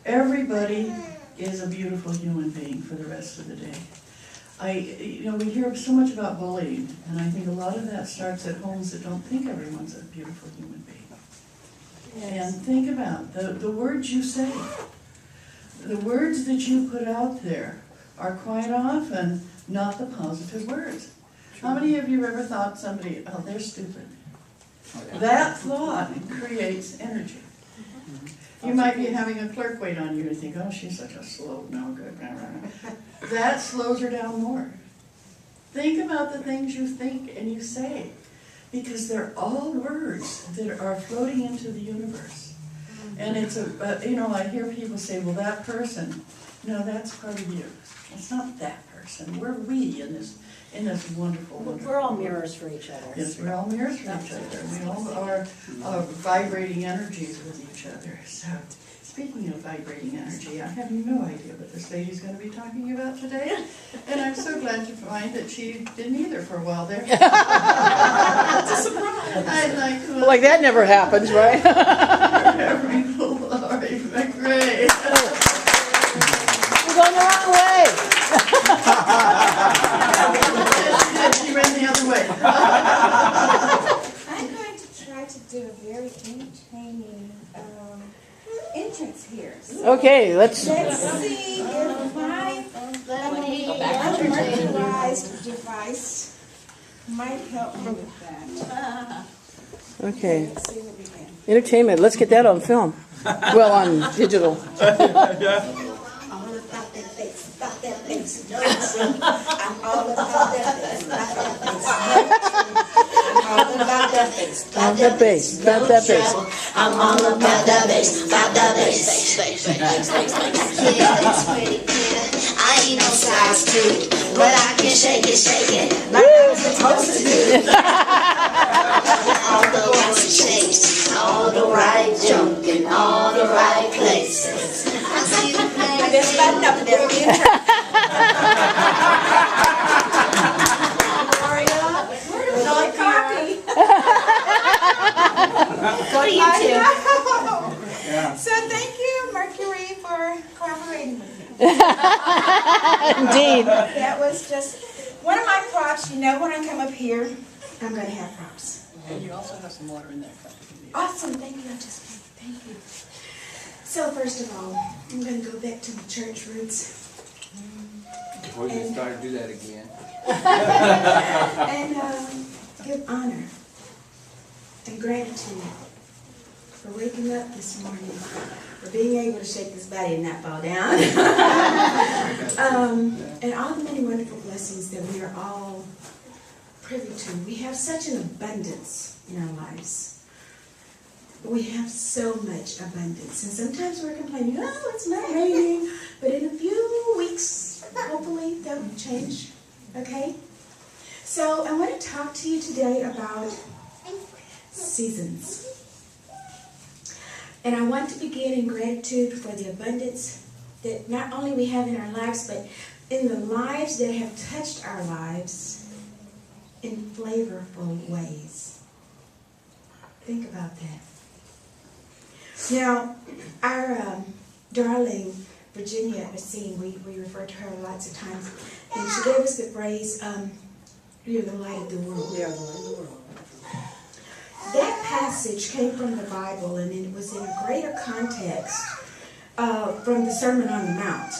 Everybody is a beautiful human being for the rest of the day. We hear so much about bullying, and I think a lot of that starts at homes that don't think everyone's a beautiful human being. Yes. And think about the words you say. The words that you put out there are quite often not the positive words. True. How many of you ever thought somebody, oh, they're stupid? That thought creates energy. You might be having a clerk wait on you and think, oh, she's such a slow, no good. That slows her down more. Think about the things you think and you say, because they're all words that are floating into the universe. And it's I hear people say, well, that person, no, that's part of you. It's not that person. We're we in this wonderful, wonderful We're all mirrors for each other. Yes, we're all mirrors for each other. We all are vibrating energies with each other. So, speaking of vibrating energy, I have no idea what this lady's going to be talking about today. And I'm so glad to find that she didn't either for a while there. That's a surprise. I'd like to... Like that never happens, right? Rev Glory McCray. We're going the wrong way. She ran the other way. I'm going to try to do a very entertaining entrance here. So Okay, let's see if my unauthorized device might help me with that. Okay. Let's see what we can. Entertainment. Let's get that on film. Well, on digital. About that bass. I'm all about that bass. About that bass. I'm all about that bass. About that bass. About that bass. I'm all about that bass. About that bass. Yeah, it's pretty good. I ain't no size 2, but I can shake it like I'm supposed to do. All the right shapes, all the right junk in all the right places. I see the things. That's about enough of that. Go to YouTube. So thank you, Mercury, for cooperating with me. Indeed. That was just one of my props. You know, when I come up here, I'm going to have props. And you also have some water in that cup. Awesome. Thank you. Thank you. So first of all, I'm going to go back to my church roots. Before you start, do that again. And give honor and gratitude for waking up this morning, for being able to shake this body and not fall down. And all the many wonderful blessings that we are all privy to. We have such an abundance in our lives. We have so much abundance. And sometimes we're complaining, oh, it's not raining. But in a few weeks, hopefully that will change. Okay? So I want to talk to you today about seasons. And I want to begin in gratitude for the abundance that not only we have in our lives, but in the lives that have touched our lives in flavorful ways. Think about that. Now, our darling Virginia Racine, we refer to her lots of times, and she gave us the phrase, you're the light of the world. We are the light of the world. That passage came from the Bible, and it was in a greater context from the Sermon on the Mount.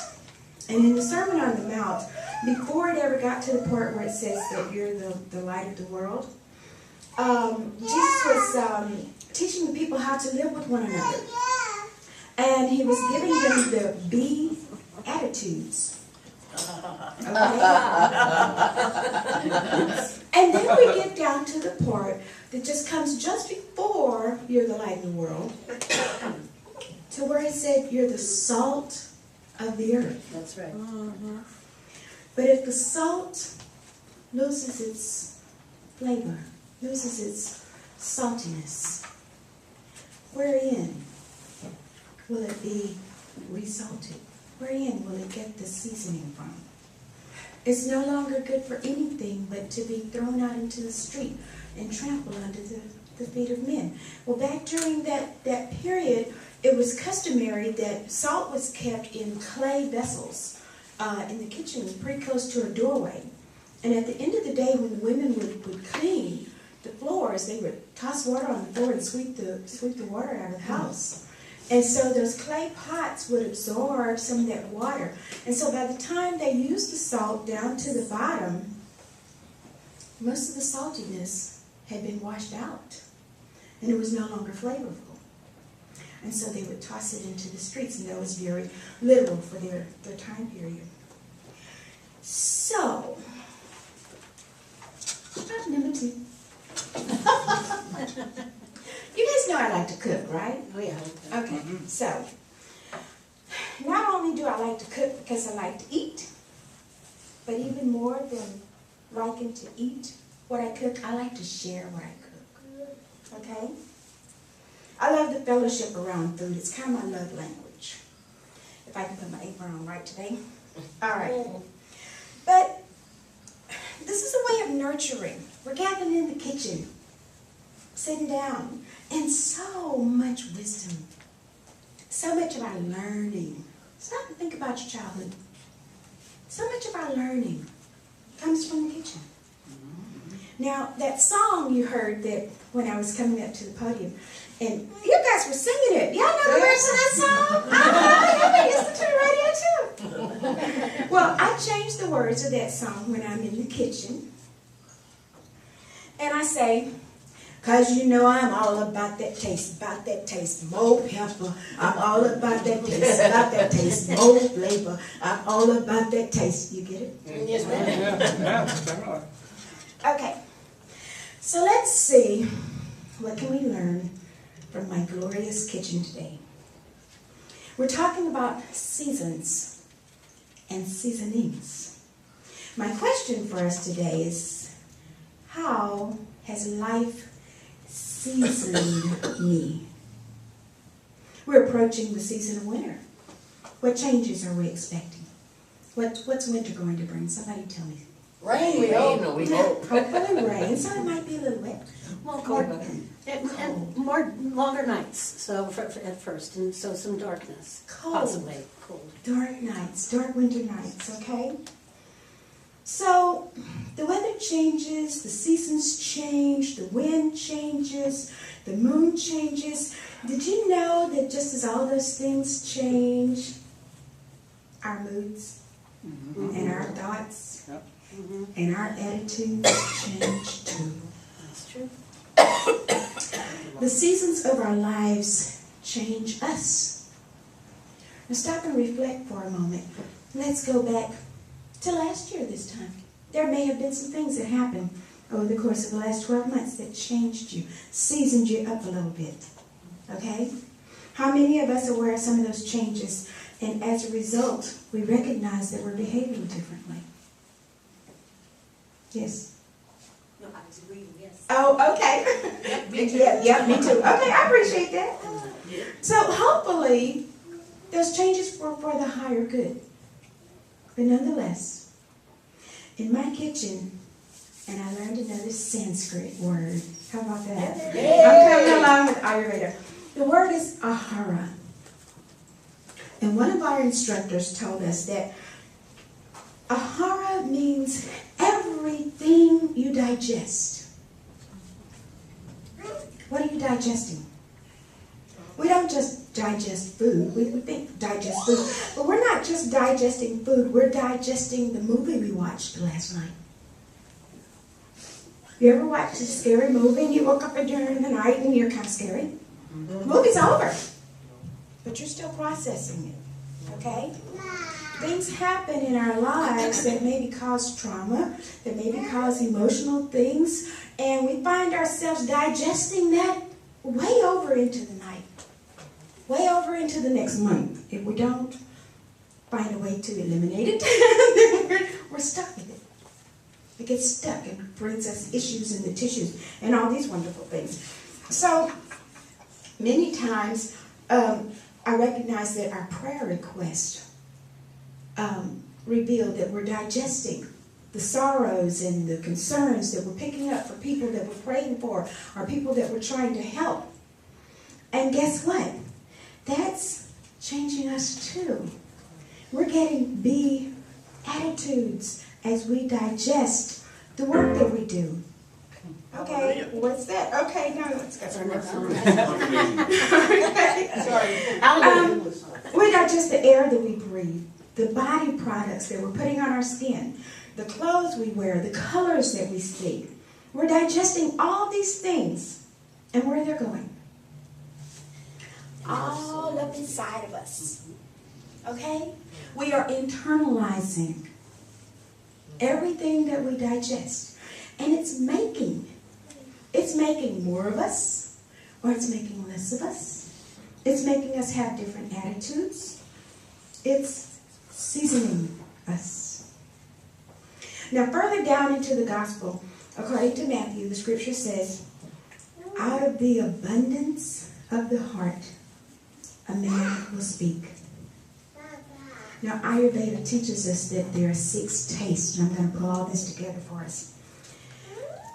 And in the Sermon on the Mount, before it ever got to the part where it says that you're the light of the world, Jesus was teaching the people how to live with one another. And he was giving them the Beatitudes. Okay? And then we get down to the part that just comes just before you're the light of the world, to where he said you're the salt of the earth. That's right. Mm-hmm. But if the salt loses its flavor, loses its saltiness, wherein will it be resalted? Wherein will it get the seasoning from? It's no longer good for anything but to be thrown out into the street and trampled under the feet of men. Well, back during that period, it was customary that salt was kept in clay vessels in the kitchen, pretty close to a doorway. And at the end of the day, when the women would clean the floors, they would toss water on the floor and sweep the water out of the house. And so those clay pots would absorb some of that water. And so by the time they used the salt down to the bottom, most of the saltiness had been washed out. And it was no longer flavorful. And so they would toss it into the streets, and that was very literal for their time period. So, number 2. You guys know I like to cook, right? Oh, yeah. Okay, so, not only do I like to cook because I like to eat, but even more than liking to eat what I cook, I like to share what I cook. Okay? I love the fellowship around food. It's kind of my love language. If I can put my apron on right today. All right. But this is a way of nurturing. We're gathering in the kitchen, sitting down, and so much wisdom, so much of our learning. Stop and think about your childhood. So much of our learning comes from the kitchen. Now, that song you heard that when I was coming up to the podium, and you guys were singing it. Y'all know the words to that song? Oh, y'all been listening to the radio too. Well, I changed the words of that song when I'm in the kitchen. And I say, 'cause you know I'm all about that taste, more pepper. I'm all about that taste, more flavor. I'm all about that taste. You get it? Yes, ma'am. Yeah. Okay. So let's see, what can we learn from my glorious kitchen today? We're talking about seasons and seasonings. My question for us today is, how has life seasoned me? We're approaching the season of winter. What changes are we expecting? What's winter going to bring? Somebody tell me. Rain, we hope. We hope. Hopefully rain, so it might be a little wet. Well, cold. And more longer nights, so at first, and so some darkness. Cold. Possibly cold. Dark nights, dark winter nights, okay? So, the weather changes, the seasons change, the wind changes, the moon changes. Did you know that just as all those things change, our moods and our thoughts and our attitudes change too? That's true. The seasons of our lives change us. Now stop and reflect for a moment. Let's go back to last year this time. There may have been some things that happened over the course of the last 12 months that changed you, seasoned you up a little bit. Okay? How many of us are aware of some of those changes, and as a result, we recognize that we're behaving differently? Yes? No, I was agreeing, yes. Oh, okay. Me too. Yeah, me too. Okay, I appreciate that. So hopefully, those changes were for the higher good. But nonetheless, in my kitchen, and I learned another Sanskrit word. How about that? Yay. I'm coming along with Ayurveda. The word is ahara. And one of our instructors told us that ahara means everything you digest. What are you digesting? We don't just digest food. We think digest food. But we're not just digesting food. We're digesting the movie we watched last night. You ever watched a scary movie and you woke up during the night and you're kind of scary? The movie's over. But you're still processing it. Okay? Things happen in our lives that maybe cause trauma, that maybe cause emotional things, and we find ourselves digesting that way over into the night, way over into the next month. If we don't find a way to eliminate it, then we're stuck with it. It gets stuck and brings us issues in the tissues and all these wonderful things. So, many times, I recognize that our prayer request revealed that we're digesting the sorrows and the concerns that we're picking up for people that we're praying for or people that we're trying to help. And guess what? that's changing us too. We're getting B attitudes as we digest the work that we do. Okay, what's that? Okay, no, let's go. Our next song. We digest the air that we breathe, the body products that we're putting on our skin, the clothes we wear, the colors that we see. We're digesting all these things, and where they're going. All up inside of us. Okay? We are internalizing everything that we digest. And it's making more of us, or it's making less of us. It's making us have different attitudes. It's seasoning us. Now, further down into the gospel, according to Matthew, the scripture says, out of the abundance of the heart, a man will speak. Now, Ayurveda teaches us that there are 6 tastes, and I'm going to pull all this together for us.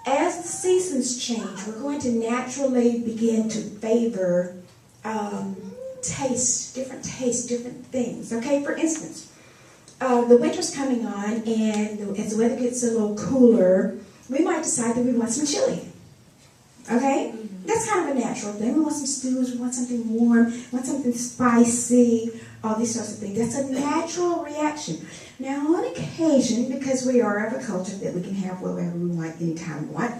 As the seasons change, we're going to naturally begin to favor different things. Okay, for instance, the winter's coming on, and as the weather gets a little cooler, we might decide that we want some chili. Okay? That's kind of a natural thing. We want some stews, we want something warm, we want something spicy, all these sorts of things. That's a natural reaction. Now, on occasion, because we are of a culture that we can have whatever we want, anytime we want,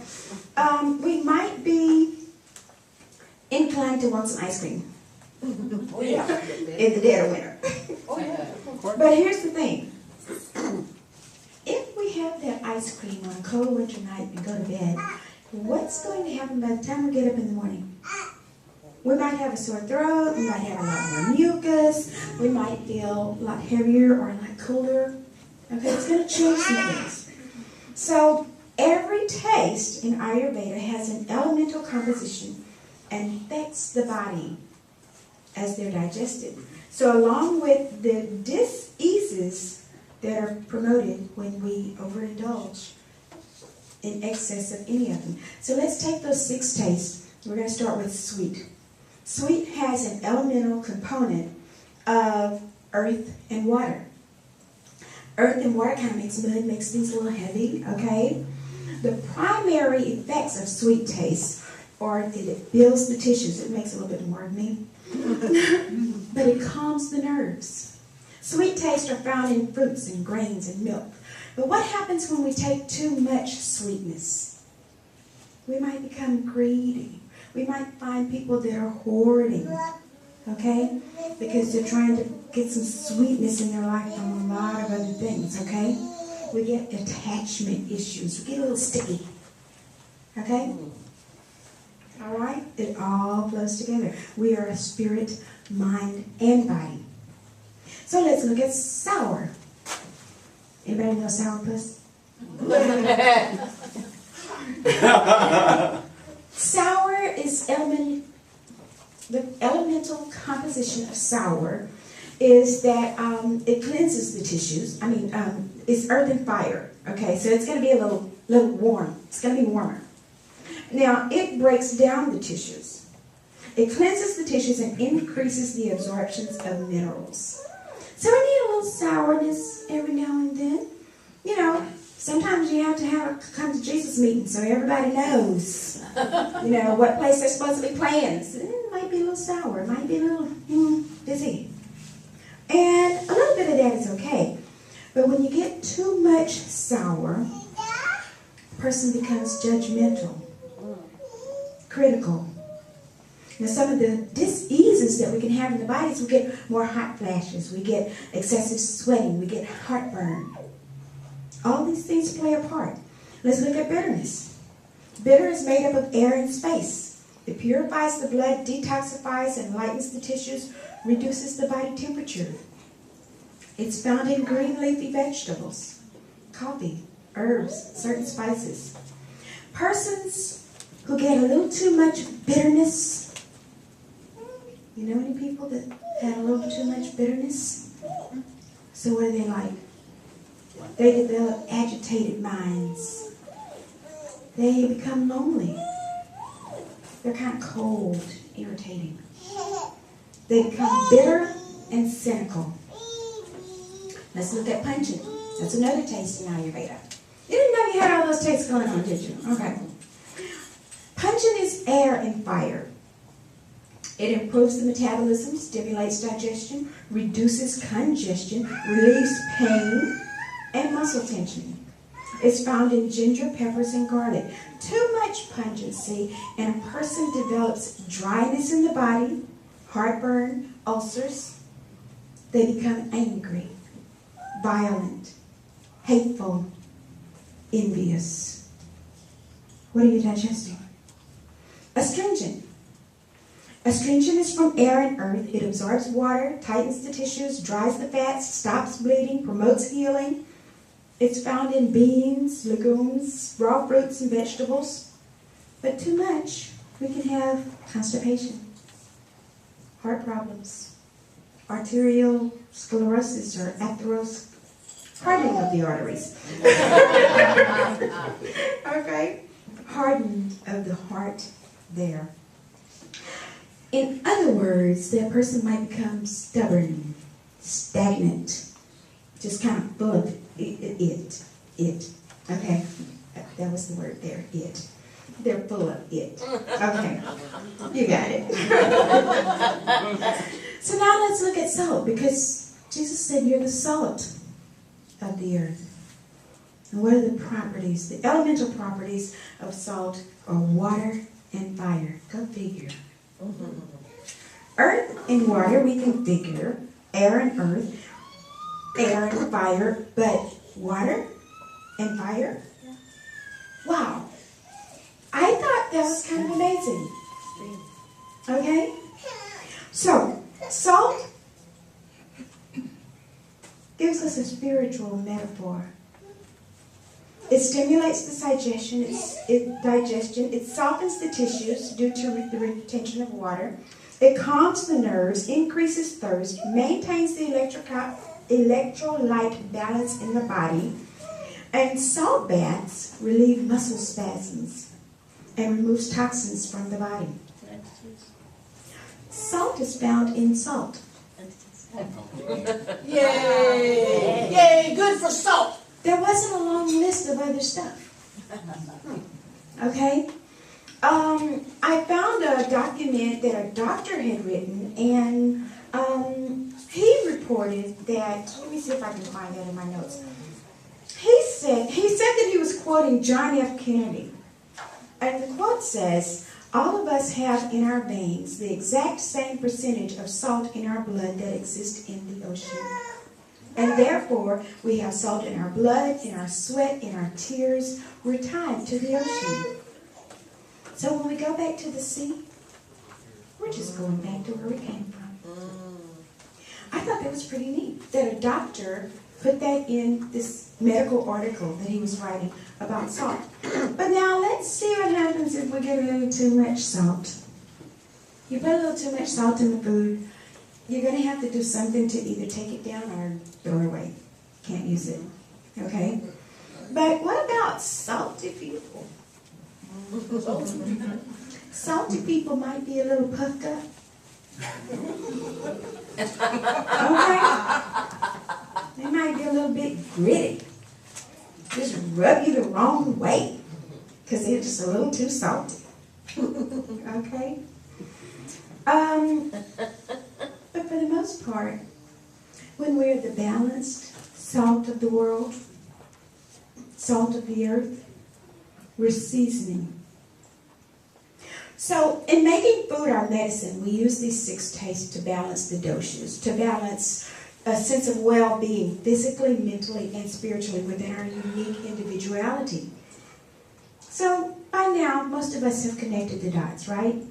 we might be inclined to want some ice cream. Oh, yeah. In the dead of winter. Oh, yeah. But here's the thing. If we have that ice cream on a cold winter night and go to bed, what's going to happen by the time we get up in the morning? We might have a sore throat, we might have a lot more mucus, we might feel a lot heavier or a lot cooler. Okay, it's going to change some things. So every taste in Ayurveda has an elemental composition and affects the body as they're digested. So along with the diseases that are promoted when we overindulge in excess of any of them. So let's take those 6 tastes. We're going to start with sweet. Sweet has an elemental component of earth and water. Earth and water kind of makes mud, makes things a little heavy, okay? The primary effects of sweet taste are that it builds the tissues. It makes a little bit more of me. But it calms the nerves. Sweet tastes are found in fruits and grains and milk. But what happens when we take too much sweetness? We might become greedy. We might find people that are hoarding, okay? Because they're trying to get some sweetness in their life from a lot of other things, okay? We get attachment issues. We get a little sticky, okay? All right? It all flows together. We are a spirit, mind, and body. So let's look at sour. Anybody know sourpuss? Sour is the elemental composition of sour is that it cleanses the tissues. It's earth and fire. Okay, so it's going to be a little warm. It's going to be warmer. Now, it breaks down the tissues. It cleanses the tissues and increases the absorptions of minerals. So we need a little sourness every now and then. You know, sometimes you have to have a come to Jesus meeting so everybody knows, what place they're supposed to be playing. So it might be a little sour. It might be a little busy. And a little bit of that is okay. But when you get too much sour, a person becomes judgmental, critical. Now, some of the diseases that we can have in the body is we get more hot flashes, we get excessive sweating, we get heartburn. All these things play a part. Let's look at bitterness. Bitter is made up of air and space. It purifies the blood, detoxifies and lightens the tissues, reduces the body temperature. It's found in green leafy vegetables, coffee, herbs, certain spices. Persons who get a little too much bitterness. You know any people that had a little too much bitterness? So what are they like? They develop agitated minds. They become lonely. They're kind of cold, irritating. They become bitter and cynical. Let's look at pungent. That's another taste in Ayurveda. You didn't know you had all those tastes going on, did you? Okay. Pungent is air and fire. It improves the metabolism, stimulates digestion, reduces congestion, relieves pain, and muscle tension. It's found in ginger, peppers, and garlic. Too much pungency, and a person develops dryness in the body, heartburn, ulcers. They become angry, violent, hateful, envious. What are you digesting? Astringent. Astringent is from air and earth. It absorbs water, tightens the tissues, dries the fats, stops bleeding, promotes healing. It's found in beans, legumes, raw fruits, and vegetables. But too much, we can have constipation, heart problems, arterial sclerosis or atherosclerosis, hardening of the arteries. Okay? Hardening of the heart there. In other words, that person might become stubborn, stagnant, just kind of full of it. Okay, that was the word there, it. They're full of it. Okay, you got it. So now let's look at salt, because Jesus said you're the salt of the earth. And what are the properties? The elemental properties of salt are water and fire. Go figure. Earth and water, we can figure. Air and earth, air and fire, but water and fire? Wow. I thought that was kind of amazing. Okay? So, salt gives us a spiritual metaphor. It stimulates the digestion. It softens the tissues due to the retention of water. It calms the nerves, increases thirst, maintains the electrolyte balance in the body. And salt baths relieve muscle spasms and removes toxins from the body. Salt is found in salt. Yay! Yay! Good for salt. There wasn't a long list of other stuff. Okay? I found a document that a doctor had written, and he reported that, let me see if I can find that in my notes. He said that he was quoting John F. Kennedy. And the quote says, all of us have in our veins the exact same percentage of salt in our blood that exists in the ocean. And therefore, we have salt in our blood, in our sweat, in our tears. We're tied to the ocean. So when we go back to the sea, we're just going back to where we came from. I thought that was pretty neat, that a doctor put that in this medical article that he was writing about salt. But now let's see what happens if we get a little too much salt. You put a little too much salt in the food, you're going to have to do something to either take it down or throw it away. Can't use it. Okay? But what about salty people? Salty people might be a little puffed up. Okay? They might be a little bit gritty. Just rub you the wrong way because they're just a little too salty. Okay? But for the most part, when we're the balanced salt of the world, salt of the earth, we're seasoning. So in making food our medicine, we use these 6 tastes to balance the doshas, to balance a sense of well-being physically, mentally, and spiritually within our unique individuality. So by now, most of us have connected the dots, right?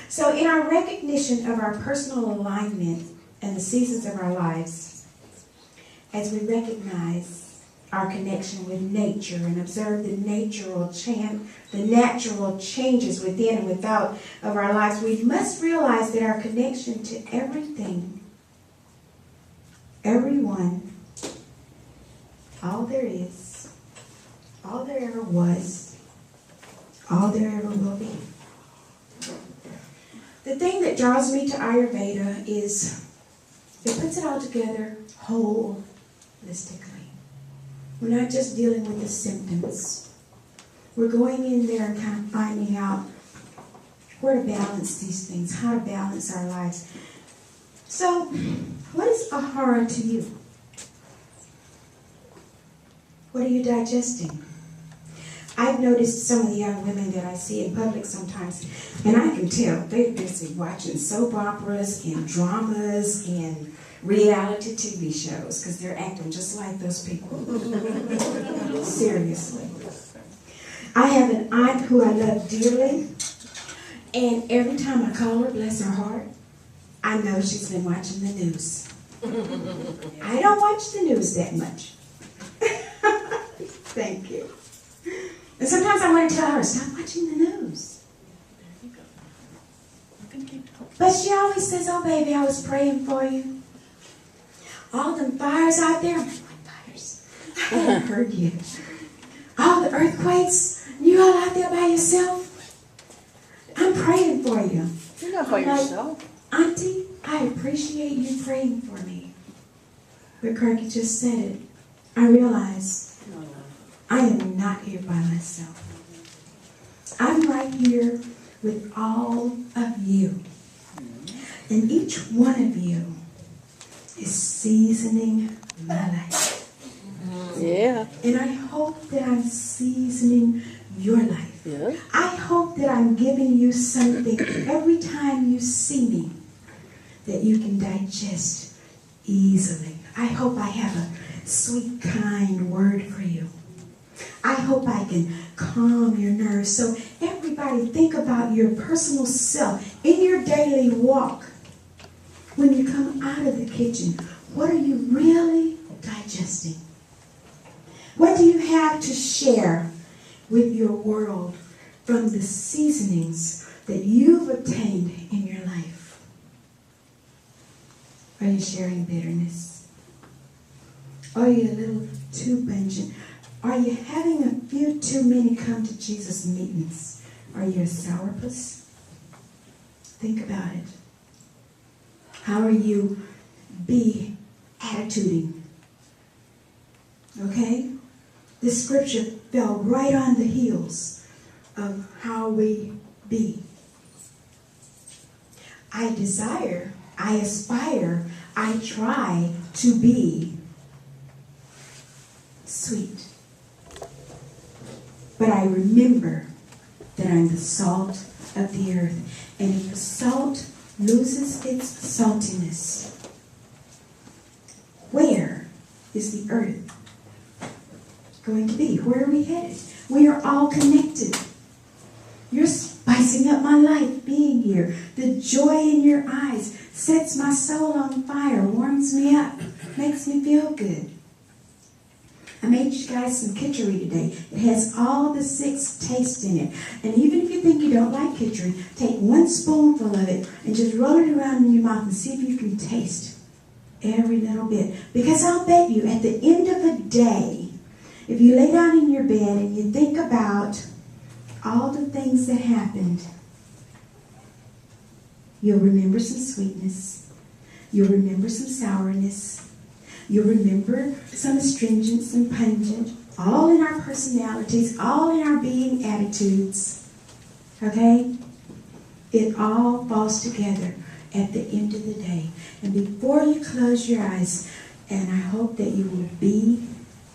So in our recognition of our personal alignment and the seasons of our lives, as we recognize our connection with nature and observe the natural changes within and without of our lives, we must realize that our connection to everything, everyone, all there is, all there ever was, all there ever will be. The thing that draws me to Ayurveda is it puts it all together holistically. We're not just dealing with the symptoms. We're going in there and kind of finding out where to balance these things, how to balance our lives. So, what is ahara to you? What are you digesting? I've noticed some of the young women that I see in public sometimes, and I can tell they're busy watching soap operas and dramas and reality TV shows because they're acting just like those people. Seriously. I have an aunt who I love dearly, and every time I call her, bless her heart, I know she's been watching the news. I don't watch the news that much. Thank you. And sometimes I want to tell her, stop watching the news. There you go. You can keep talking. But she always says, oh baby, I was praying for you. All them fires out there, what fires? I haven't heard you. All the earthquakes, you all out there by yourself? I'm praying for you. You're not by I'm like, yourself. Auntie, I appreciate you praying for me. But Kirk, you just said it. I realize I am not here by myself. I'm right here with all of you. And each one of you is seasoning my life. Yeah. And I hope that I'm seasoning your life. Yeah. I hope that I'm giving you something every time you see me that you can digest easily. I hope I have a sweet, kind word for you. I hope I can calm your nerves. So everybody think about your personal self in your daily walk. When you come out of the kitchen, what are you really digesting? What do you have to share with your world from the seasonings that you've obtained in your life? Are you sharing bitterness? Are you a little too pungent? Are you having a few too many come to Jesus meetings? Are you a sourpuss? Think about it. How are you attituding? Okay? This scripture fell right on the heels of how we be. I desire, I aspire, I try to be sweet. But I remember that I'm the salt of the earth. And if the salt loses its saltiness, where is the earth going to be? Where are we headed? We are all connected. You're spicing up my life being here. The joy in your eyes sets my soul on fire, warms me up, makes me feel good. I made you guys some kitchery today. It has all the 6 tastes in it. And even if you think you don't like kitchery, take 1 spoonful of it and just roll it around in your mouth and see if you can taste every little bit. Because I'll bet you at the end of the day, if you lay down in your bed and you think about all the things that happened, you'll remember some sweetness. You'll remember some sourness. You'll remember some astringent, some pungent, all in our personalities, all in our being attitudes. Okay? It all falls together at the end of the day. And before you close your eyes, and I hope that you will be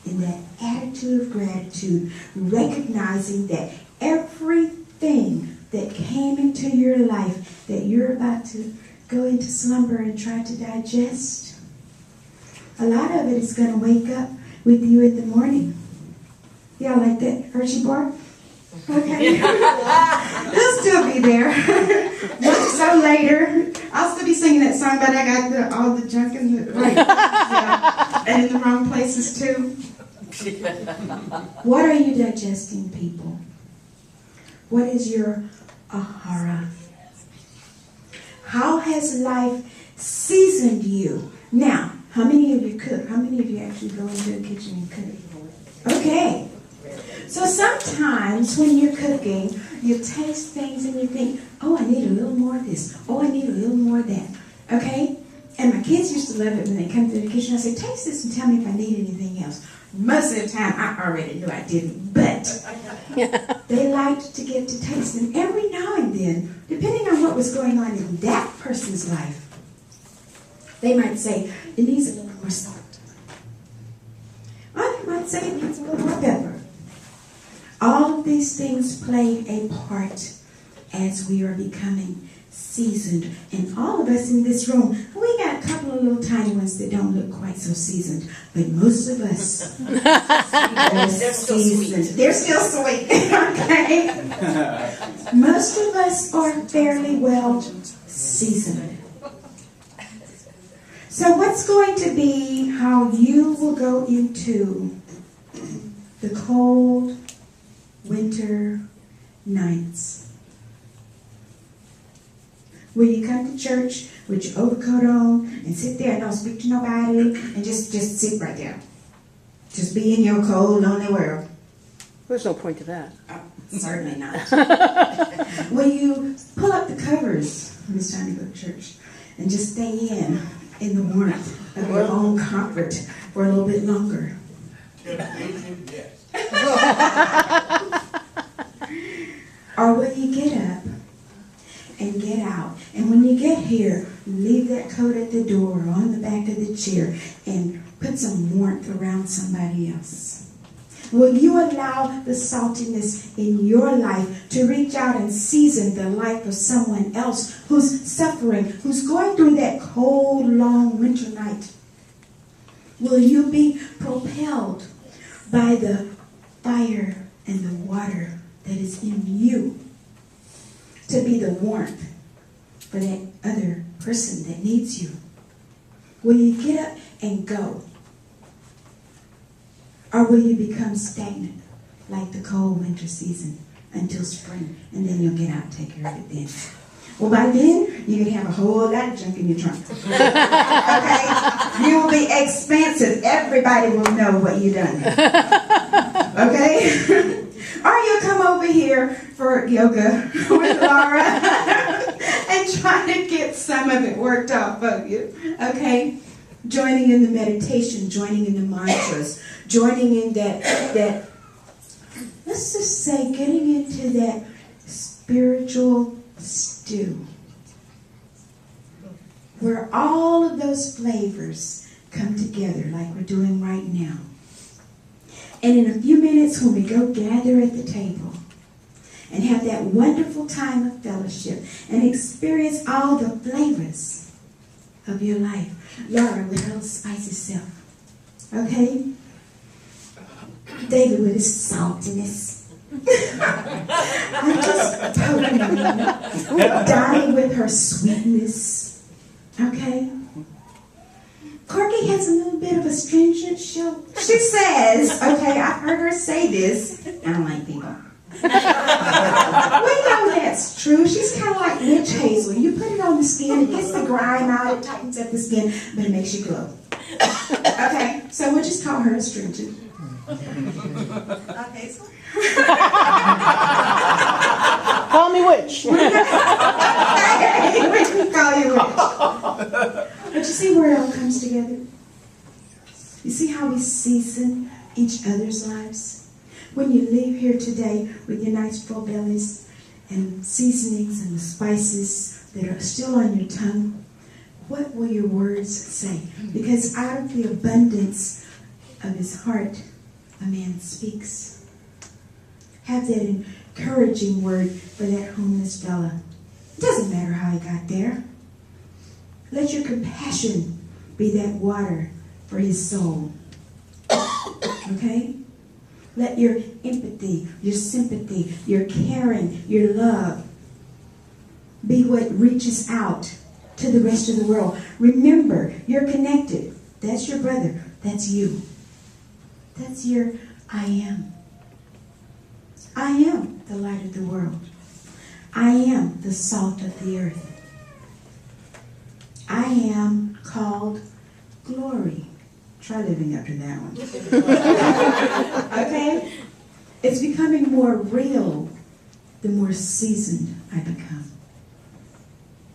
in that attitude of gratitude, recognizing that everything that came into your life that you're about to go into slumber and try to digest, a lot of it is going to wake up with you in the morning. Yeah, like that Hershey bar? Okay. It'll still be there. So later, I'll still be singing that song, but I got all the junk in the right. Yeah. And in the wrong places too. What are you digesting, people? What is your ahara? How has life seasoned you? Now, how many of you cook? How many of you actually go into the kitchen and cook? Okay. So sometimes when you're cooking, You taste things and you think, oh, I need a little more of this. Oh, I need a little more of that. Okay? And my kids used to love it when they come to the kitchen. I say, taste this and tell me if I need anything else. Most of the time, I already knew I didn't, but they liked to get to taste. And every now and then, depending on what was going on in that person's life, they might say, it needs a little more salt. Or they might say it needs a little more pepper. All of these things play a part as we are becoming seasoned. And all of us in this room, we got a couple of little tiny ones that don't look quite so seasoned. But most of us are seasoned. They're still sweet. Okay? Most of us are fairly well seasoned. So what's going to be how you will go into the cold winter nights? Will you come to church with your overcoat on and sit there and don't speak to nobody and just sit right there? Just be in your cold, lonely world. There's no point to that. Oh, certainly not. Will you pull up the covers when it's time to go to church and just stay in the warmth of your own comfort for a little bit longer? Or will you get up and get out? And when you get here, leave that coat at the door or on the back of the chair and put some warmth around somebody else. Will you allow the saltiness in your life to reach out and season the life of someone else who's suffering, who's going through that cold, long winter night? Will you be propelled by the fire and the water that is in you to be the warmth for that other person that needs you? Will you get up and go? Or will you become stagnant like the cold winter season until spring, and then you'll get out and take care of it then? Well, by then, you can have a whole lot of junk in your trunk. Okay? You will be expansive. Everybody will know what you've done. Okay? Or you'll come over here for yoga with Laura and try to get some of it worked off of you. Okay? Joining in the meditation, joining in the mantras, joining in that let's just say getting into that spiritual stew where all of those flavors come together like we're doing right now. And in a few minutes when we go gather at the table and have that wonderful time of fellowship and experience all the flavors of your life, Laura with her little spicy self, okay? David with his saltiness. I just poking on Donnie with her sweetness, okay? Corky has a little bit of astringent. She says, okay, I've heard her say this. I don't like people. We know that's true. She's kind of like witch hazel. You put it on the skin, it gets the grime out, it tightens up the skin, but it makes you glow. Okay, so we'll just call her astringent. Hazel? Call me witch. Okay, we can call you witch. But you see where it all comes together? You see how we season each other's lives? When you leave here today with your nice full bellies and seasonings and the spices that are still on your tongue, what will your words say? Because out of the abundance of his heart, a man speaks. Have that encouraging word for that homeless fella. It doesn't matter how he got there. Let your compassion be that water for his soul. Okay? Let your empathy, your sympathy, your caring, your love be what reaches out to the rest of the world. Remember, you're connected. That's your brother. That's you. That's your I am. I am the light of the world. I am the salt of the earth. I am called glory. Try living up to that one. Okay? It's becoming more real the more seasoned I become.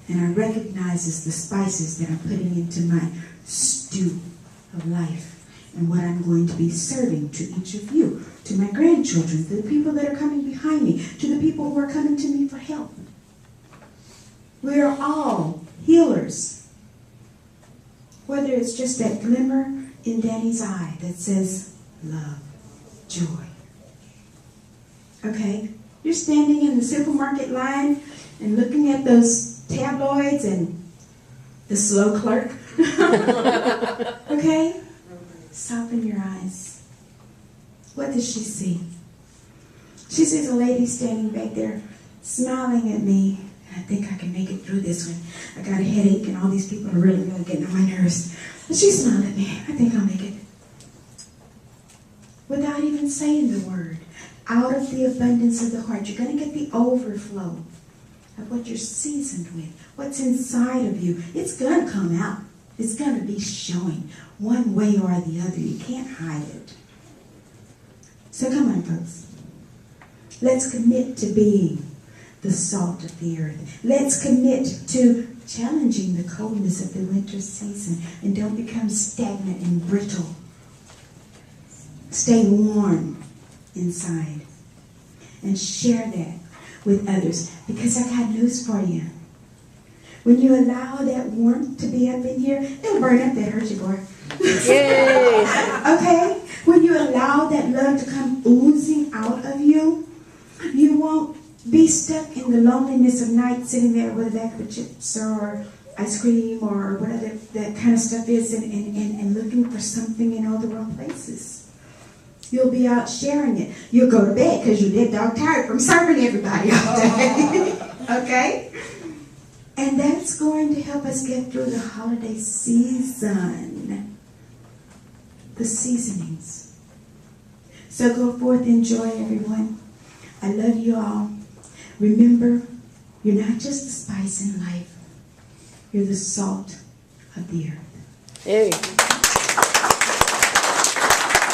And I recognize the spices that I'm putting into my stew of life and what I'm going to be serving to each of you, to my grandchildren, to the people that are coming behind me, to the people who are coming to me for help. We are all healers. Whether it's just that glimmer in Danny's eye that says love, joy. Okay? You're standing in the supermarket line and looking at those tabloids and the slow clerk. Okay? Soften your eyes. What does she see? She sees a lady standing back there smiling at me. I think I can make it through this one. I got a headache and all these people are really getting on my nerves. But she smiled at me. I think I'll make it. Without even saying the word. Out of the abundance of the heart, you're going to get the overflow of what you're seasoned with. What's inside of you. It's going to come out. It's going to be showing one way or the other. You can't hide it. So come on, folks. Let's commit to being the salt of the earth. Let's commit to challenging the coldness of the winter season and don't become stagnant and brittle. Stay warm inside and share that with others, because I got news for you. When you allow that warmth to be up in here, it'll burn up that hurt you boy. Yay! Okay? When you allow that love to come oozing out of you, you won't be stuck in the loneliness of night sitting there with a bag of chips or ice cream or whatever that kind of stuff is and looking for something in all the wrong places. You'll be out sharing it. You'll go to bed because you're dead dog tired from serving everybody all day. Okay? And that's going to help us get through the holiday season. The seasonings. So go forth, enjoy, everyone. I love you all. Remember, you're not just the spice in life. You're the salt of the earth. Hey.